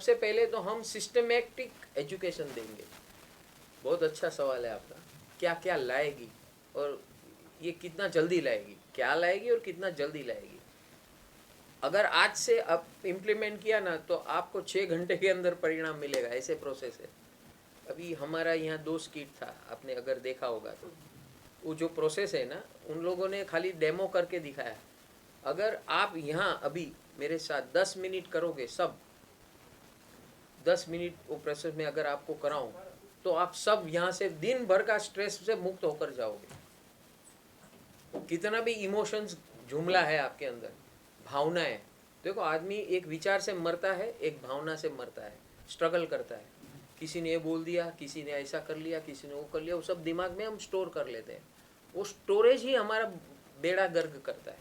सबसे पहले तो हम सिस्टमेटिक एजुकेशन देंगे। बहुत अच्छा सवाल है आपका, क्या क्या लाएगी और ये कितना जल्दी लाएगी, क्या लाएगी और कितना जल्दी लाएगी। अगर आज से अब इम्प्लीमेंट किया ना तो आपको 6 घंटे के अंदर परिणाम मिलेगा, ऐसे प्रोसेस है। अभी हमारा यहाँ 2 स्किट था, आपने अगर देखा होगा तो वो जो प्रोसेस है ना, उन लोगों ने खाली डेमो करके दिखाया। अगर आप यहाँ अभी मेरे साथ 10 मिनट करोगे, सब 10 मिनट वो प्रोसेस में अगर आपको कराऊं तो आप सब यहाँ से दिन भर का स्ट्रेस से मुक्त होकर जाओगे। कितना भी इमोशंस जुमला है आपके अंदर, भावनाएं, देखो आदमी एक विचार से मरता है, एक भावना से मरता है, स्ट्रगल करता है। किसी ने ये बोल दिया, किसी ने ऐसा कर लिया, किसी ने वो कर लिया, वो सब दिमाग में हम स्टोर कर लेते हैं। वो स्टोरेज ही हमारा बेड़ा गर्क करता है।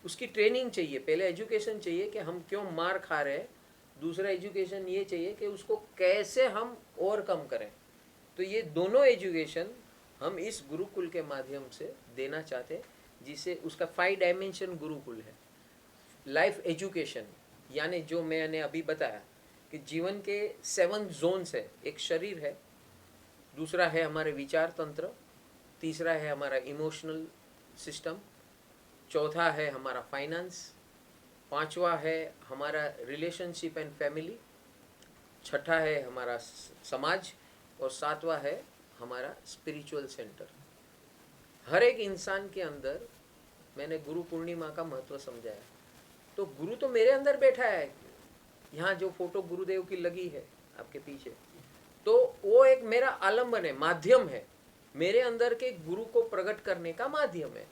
उसकी ट्रेनिंग चाहिए, पहले एजुकेशन चाहिए कि हम क्यों मार खा रहे हैं, दूसरा एजुकेशन ये चाहिए कि उसको कैसे हम ओवरकम करें। तो ये दोनों एजुकेशन हम इस गुरुकुल के माध्यम से देना चाहते हैं, जिसे उसका 5 डायमेंशन गुरुकुल है। लाइफ एजुकेशन यानी जो मैंने अभी बताया कि जीवन के 7 जोन्स है। एक शरीर है, दूसरा है हमारे विचार तंत्र, तीसरा है हमारा इमोशनल सिस्टम, चौथा है हमारा फाइनेंस, पांचवा है हमारा रिलेशनशिप एंड फैमिली, छठा है हमारा समाज, और सातवां है हमारा स्पिरिचुअल सेंटर। हर एक इंसान के अंदर मैंने गुरु पूर्णिमा का महत्व समझाया। तो गुरु तो मेरे अंदर बैठा है, यहाँ जो फोटो गुरुदेव की लगी है आपके पीछे, तो वो एक मेरा आलम्बन है, माध्यम है, मेरे अंदर के गुरु को प्रकट करने का माध्यम है।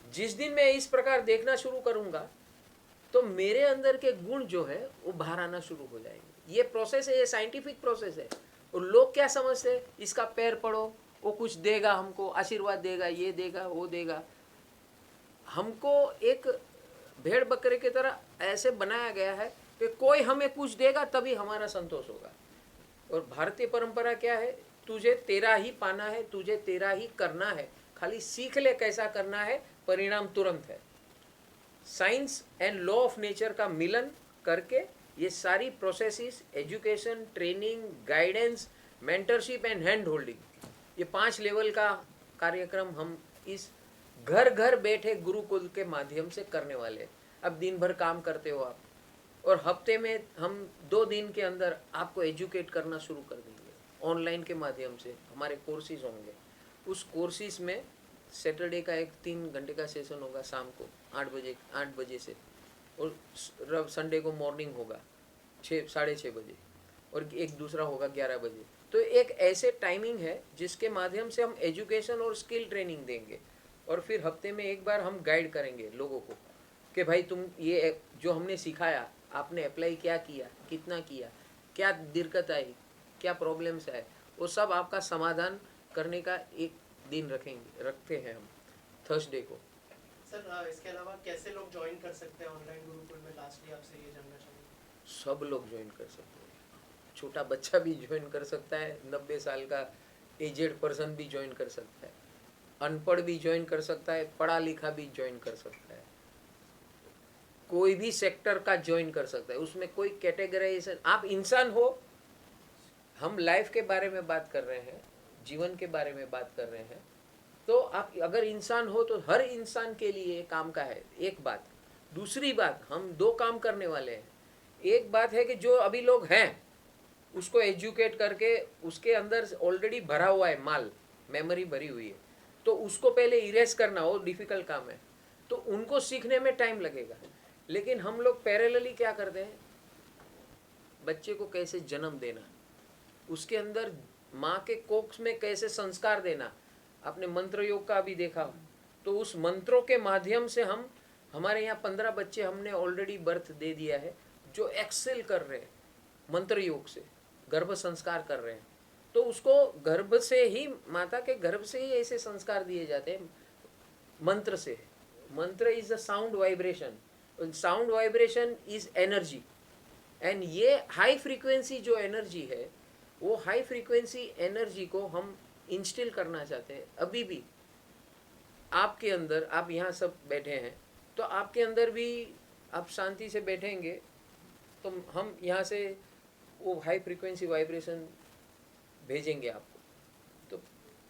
जिस दिन मैं इस प्रकार देखना शुरू करूंगा तो मेरे अंदर के गुण जो है वो बाहर आना शुरू हो जाएंगे। ये प्रोसेस है, ये साइंटिफिक प्रोसेस है। और लोग क्या समझते हैं, इसका पैर पड़ो, वो कुछ देगा, हमको आशीर्वाद देगा, ये देगा, वो देगा। हमको एक भेड़ बकरे की तरह ऐसे बनाया गया है कि कोई हमें कुछ देगा तभी हमारा संतोष होगा। और भारतीय परंपरा क्या है, तुझे तेरा ही पाना है, तुझे तेरा ही करना है, खाली सीख ले कैसा करना है, परिणाम तुरंत है। Science and law of nature का मिलन करके ये सारी processes, education, training, guidance, mentorship and hand holding, ये 5 लेवल का कार्यक्रम हम इस घर घर बैठे गुरुकुल के माध्यम से करने वाले हैं। अब दिन भर काम करते हो आप, और हफ्ते में हम 2 दिन के अंदर आपको एजुकेट करना शुरू कर देंगे ऑनलाइन के माध्यम से। हमारे कोर्सेज होंगे, उस कोर्सेज में सैटरडे का एक 3 घंटे का सेशन होगा शाम को 8 बजे से, और संडे को मॉर्निंग होगा 6-6:30 बजे, और एक दूसरा होगा 11 बजे। तो एक ऐसे टाइमिंग है जिसके माध्यम से हम एजुकेशन और स्किल ट्रेनिंग देंगे, और फिर हफ्ते में एक बार हम गाइड करेंगे लोगों को कि भाई तुम ये जो हमने सिखाया आपने अप्लाई क्या किया, कितना किया, क्या दिक्कत आई, क्या प्रॉब्लम्स आए, वो सब आपका समाधान करने का एक दिन रखते हैं हम थर्सडे को। सर इसके अलावा कैसे लोग ज्वाइन कर सकते हैं ऑनलाइन गुरुकुल में, लास्टली आपसे ये जानना चाहूँगा। सब लोग ज्वाइन कर सकते हैं, छोटा बच्चा भी ज्वाइन कर सकता है, 90 साल का एजेड पर्सन भी ज्वाइन कर सकता है, अनपढ़ भी ज्वाइन कर सकता है, पढ़ा लिखा भी ज्वाइन कर सकता है, कोई भी सेक्टर का ज्वाइन कर सकता है, उसमें कोई कैटेगराइजेशन। आप इंसान हो, हम लाइफ के बारे में बात कर रहे हैं, जीवन के बारे में बात कर रहे हैं, तो आप अगर इंसान हो तो हर इंसान के लिए काम का है। एक बात, दूसरी बात, हम 2 काम करने वाले हैं। एक बात है कि जो अभी लोग हैं उसको एजुकेट करके, उसके अंदर ऑलरेडी भरा हुआ है माल, मेमोरी भरी हुई है, तो उसको पहले इरेज करना वो डिफिकल्ट काम है, तो उनको सीखने में टाइम लगेगा। लेकिन हम लोग पैरेलली क्या करते हैं, बच्चे को कैसे जन्म देना, उसके अंदर माँ के कोख में कैसे संस्कार देना। आपने मंत्र योग का भी देखा, तो उस मंत्रों के माध्यम से हम, हमारे यहाँ 15 बच्चे हमने ऑलरेडी बर्थ दे दिया है जो एक्सेल कर रहे हैं मंत्र योग से, गर्भ संस्कार कर रहे हैं। तो उसको गर्भ से ही, माता के गर्भ से ही ऐसे संस्कार दिए जाते हैं मंत्र से। मंत्र is a sound vibration, sound vibration is energy, and ये हाई फ्रीक्वेंसी जो एनर्जी है, वो हाई फ्रीक्वेंसी एनर्जी को हम इंस्टिल करना चाहते हैं। अभी भी आपके अंदर, आप यहाँ सब बैठे हैं तो आपके अंदर भी आप शांति से बैठेंगे तो हम यहाँ से वो हाई फ्रीक्वेंसी वाइब्रेशन भेजेंगे आपको, तो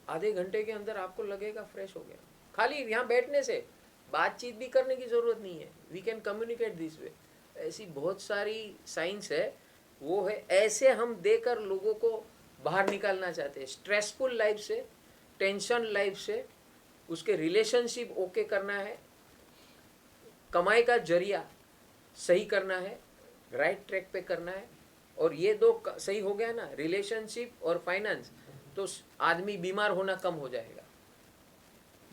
आधे घंटे के अंदर आपको लगेगा फ्रेश हो गया। खाली यहाँ बैठने से बातचीत भी करने की ज़रूरत नहीं है, we can communicate this way. ऐसी बहुत सारी साइंस है, वो है ऐसे हम देकर लोगों को बाहर निकालना चाहते हैं स्ट्रेसफुल लाइफ से, टेंशन लाइफ से। उसके रिलेशनशिप ओके करना है, कमाई का जरिया सही करना है, राइट ट्रैक पे करना है, और ये दो सही हो गया ना, रिलेशनशिप और फाइनेंस, तो आदमी बीमार होना कम हो जाएगा।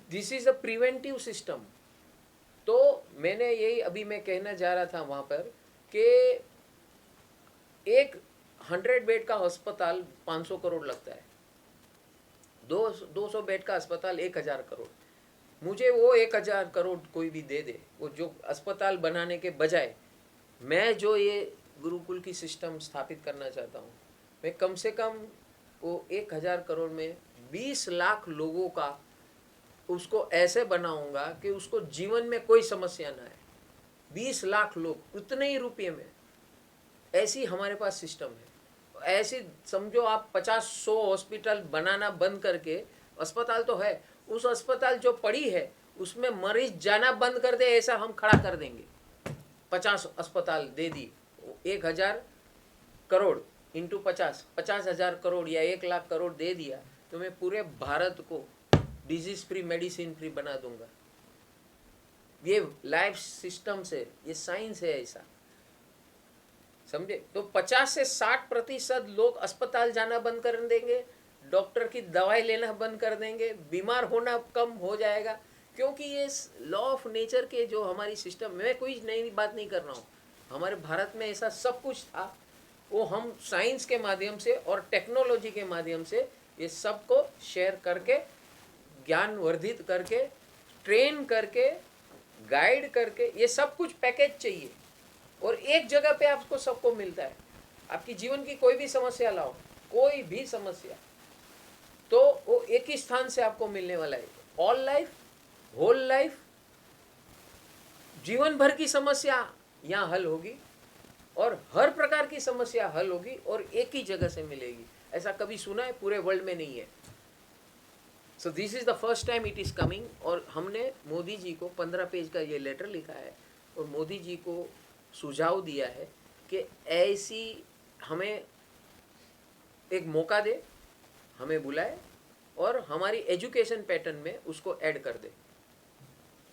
This is a preventive system. तो मैंने यही अभी मैं कहना जा रहा था वहाँ पर कि एक 100 बेड का अस्पताल 500 करोड़ लगता है, 200 बेड का अस्पताल 1000 करोड़। मुझे वो 1000 करोड़ कोई भी दे दे, वो जो अस्पताल बनाने के बजाय मैं जो ये गुरुकुल की सिस्टम स्थापित करना चाहता हूँ, मैं कम से कम वो 1000 करोड़ में 20 लाख लोगों का उसको ऐसे बनाऊंगा कि उसको जीवन में कोई समस्या ना आए। 20 लाख लोग उतने ही रुपये में, ऐसी हमारे पास सिस्टम है। ऐसी समझो आप 50-100 हॉस्पिटल बनाना बंद करके, अस्पताल तो है, उस अस्पताल जो पड़ी है उसमें मरीज जाना बंद कर दे, ऐसा हम खड़ा कर देंगे। 50 अस्पताल दे दी, 1000 करोड़ इंटू 50,000 करोड़ या 1 लाख करोड़ दे दिया, तो मैं पूरे भारत को डिजीज फ्री, मेडिसिन फ्री बना दूंगा। ये लाइफ सिस्टम से, ये साइंस है ऐसा, समझे? तो 50 से 60% लोग अस्पताल जाना बंद कर देंगे, डॉक्टर की दवाई लेना बंद कर देंगे, बीमार होना कम हो जाएगा। क्योंकि ये लॉ ऑफ नेचर के जो हमारी सिस्टम, मैं कोई नई बात नहीं कर रहा हूँ, हमारे भारत में ऐसा सब कुछ था, वो हम साइंस के माध्यम से और टेक्नोलॉजी के माध्यम से ये सब को शेयर करके, ज्ञान वर्धित करके, ट्रेन करके, गाइड करके, ये सब कुछ पैकेज चाहिए और एक जगह पे आपको सबको मिलता है। आपकी जीवन की कोई भी समस्या लाओ, कोई भी समस्या, तो वो एक ही स्थान से आपको मिलने वाला है। ऑल लाइफ, होल लाइफ, जीवन भर की समस्या यहाँ हल होगी और हर प्रकार की समस्या हल होगी और एक ही जगह से मिलेगी। ऐसा कभी सुना है? पूरे वर्ल्ड में नहीं है। So this is the first time it is coming. और हमने मोदी जी को 15 पेज का ये लेटर लिखा है और मोदी जी को सुझाव दिया है कि ऐसी हमें एक मौका दे, हमें बुलाए और हमारी एजुकेशन पैटर्न में उसको ऐड कर दे,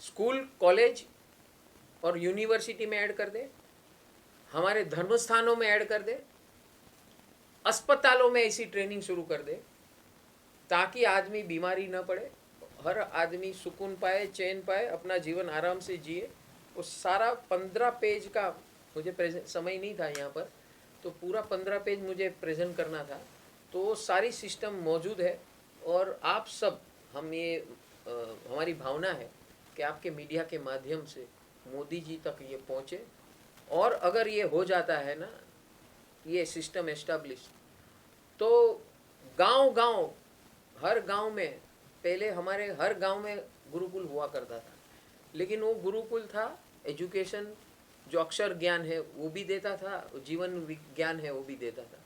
स्कूल, कॉलेज और यूनिवर्सिटी में ऐड कर दे, हमारे धर्म स्थानों में ऐड कर दे, अस्पतालों में ऐसी ट्रेनिंग शुरू कर दे ताकि आदमी बीमारी न पड़े, हर आदमी सुकून पाए, चैन पाए, अपना जीवन आराम से जिए। वो सारा 15 पेज का मुझे समय नहीं था यहाँ पर, तो पूरा 15 पेज मुझे प्रेजेंट करना था। तो वो सारी सिस्टम मौजूद है और आप सब, हम ये हमारी भावना है कि आपके मीडिया के माध्यम से मोदी जी तक ये पहुँचे। और अगर ये हो जाता है ना, ये सिस्टम एस्टेब्लिश, तो गांव-गांव, हर गांव में, पहले हमारे हर गांव में गुरुकुल हुआ करता था, लेकिन वो गुरुकुल था एजुकेशन, जो अक्षर ज्ञान है वो भी देता था, जीवन विज्ञान है वो भी देता था।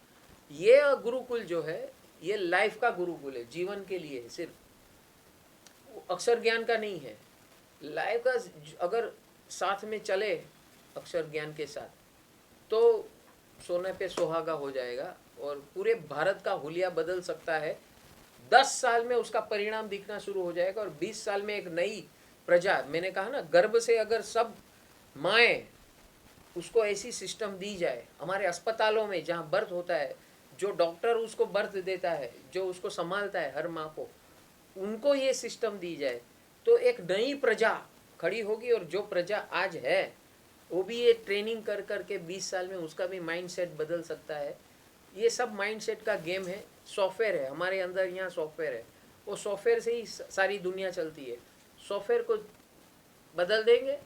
ये गुरुकुल जो है ये लाइफ का गुरुकुल है, जीवन के लिए सिर्फ, अक्षर ज्ञान का नहीं है। लाइफ का अगर साथ में चले अक्षर ज्ञान के साथ, तो सोने पे सुहागा हो जाएगा और पूरे भारत का हुलिया बदल सकता है। 10 साल में उसका परिणाम दिखना शुरू हो जाएगा और 20 साल में एक नई प्रजा, मैंने कहा ना, गर्भ से अगर सब माएँ उसको ऐसी सिस्टम दी जाए, हमारे अस्पतालों में जहाँ बर्थ होता है, जो डॉक्टर उसको बर्थ देता है, जो उसको संभालता है हर माँ को, उनको ये सिस्टम दी जाए, तो एक नई प्रजा खड़ी होगी। और जो प्रजा आज है वो भी ये ट्रेनिंग कर कर के 20 साल में उसका भी माइंडसेट बदल सकता है। ये सब माइंडसेट का गेम है, सॉफ्टवेयर है हमारे अंदर, यहाँ सॉफ्टवेयर है, वो सॉफ्टवेयर से ही सारी दुनिया चलती है। सॉफ्टवेयर को बदल देंगे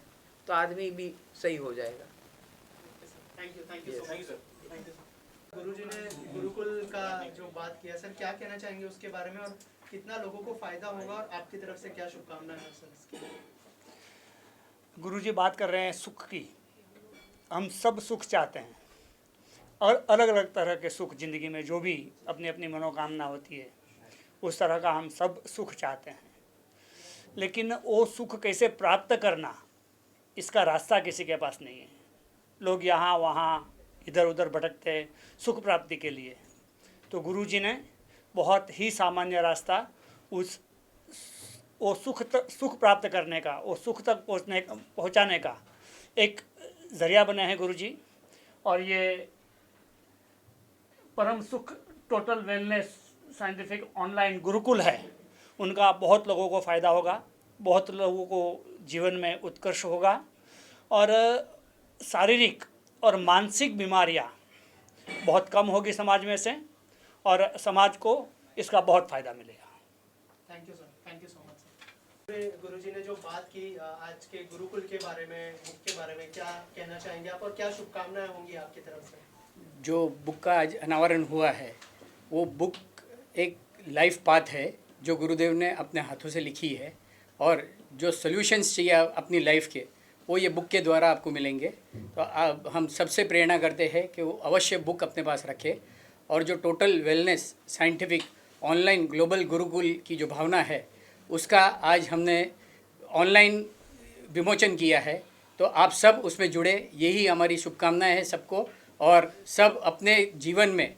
तो आदमी भी सही हो जाएगा। Thank you sir. गुरुजी ने गुरुकुल का जो बात किया सर, क्या कहना चाहेंगे उसके बारे में और कितना लोगों को फायदा होगा और आपकी तरफ से क्या शुभकामनाएं हैं सर इसके लिए? गुरुजी बात कर रहे हैं सुख की। हम सब सुख चाहते हैं, और अलग अलग तरह के सुख ज़िंदगी में जो भी अपनी अपनी मनोकामना होती है उस तरह का हम सब सुख चाहते हैं, लेकिन वो सुख कैसे प्राप्त करना इसका रास्ता किसी के पास नहीं है। लोग यहाँ वहाँ इधर उधर भटकते हैं सुख प्राप्ति के लिए। तो गुरुजी ने बहुत ही सामान्य रास्ता वो सुख प्राप्त करने का, वो सुख तक पहुँचाने का एक ज़रिया बने हैं गुरुजी। और ये परम सुख total wellness scientific online Gurukul है, उनका बहुत लोगों को फ़ायदा होगा, बहुत लोगों को जीवन में उत्कर्ष होगा और शारीरिक और मानसिक बीमारियां बहुत कम होगी समाज में से और समाज को इसका बहुत फ़ायदा मिलेगा। Thank you sir, thank you so much sir. गुरुजी ने जो बात की आज के गुरुकुल के बारे में, बुक के बारे में, क्या कहना चाहेंगे आप और क्या शुभकामनाएं होंगी आपकी तरफ से? जो बुक का आज अनावरण हुआ है वो बुक एक लाइफ पाथ है जो गुरुदेव ने अपने हाथों से लिखी है और जो सॉल्यूशंस चाहिए अपनी लाइफ के वो ये बुक के द्वारा आपको मिलेंगे। तो हम सबसे प्रेरणा करते हैं कि वो अवश्य बुक अपने पास रखें और जो total wellness scientific online global Gurukul की जो भावना है उसका आज हमने ऑनलाइन विमोचन किया है। तो आप सब उसमें जुड़े, यही हमारी शुभकामनाएं हैं सबको और सब अपने जीवन में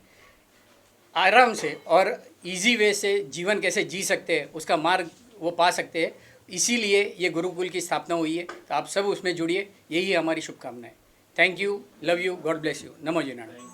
आराम से और इजी वे से जीवन कैसे जी सकते हैं उसका मार्ग वो पा सकते हैं। इसीलिए ये गुरुकुल की स्थापना हुई है। तो आप सब उसमें जुड़िए, यही हमारी शुभकामनाएं। Thank you, love you, God bless you. NaMo ji Narayan.